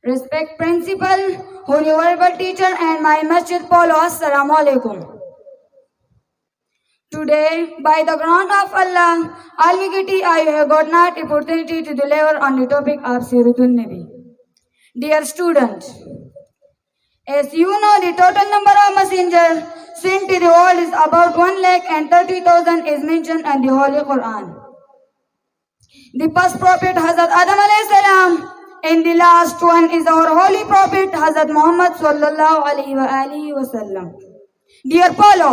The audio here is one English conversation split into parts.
Respect principal, holy verbal teacher and my masjid Polo. Assalamu alaikum. Today, by the grant of Allah Almighty, I have got an opportunity to deliver on the topic of Siratun Nabi. Dear students, as you know, the total number of messengers sent to the world is about 1,30,000 is mentioned in the Holy Quran. The first prophet Hazrat Adam alayhi salam, and the last one is our holy prophet Hazrat Muhammad sallallahu alaihi wasallam. Dear Polo,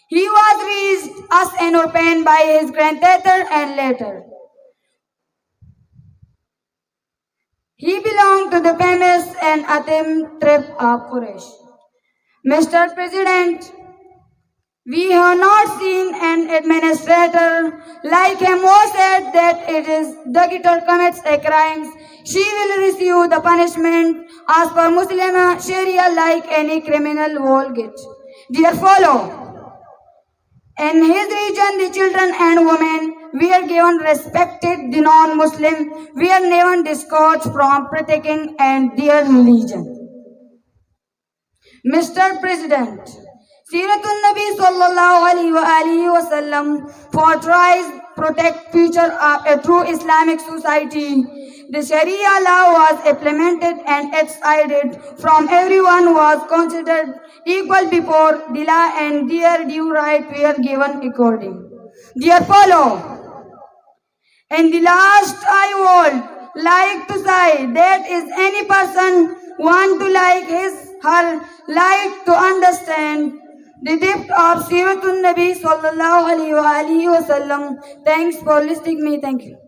he was raised as an orphan by his grandfather and later he belonged to the famous and Atem tribe of Quraysh. Mr. President, we have not seen an administrator like him who said that it is the daughter commits a crime, she will receive the punishment as per Muslim Sharia like any criminal will get. Dear fellow, in his region, the children and women were given respected, the non-Muslim were never discouraged from protecting and their religion. Mr. President, Siratun Nabi sallallahu alaihi wasallam portrays protect future of a true Islamic society. The Sharia law was implemented and excited from everyone was considered equal before the law and their due right were given according. Dear fellow, in the last I would like to say that is any person want to like his her like to understand the depth of Siratun Nabi sallallahu alaihi wasallam. Thanks for listening me. Thank you.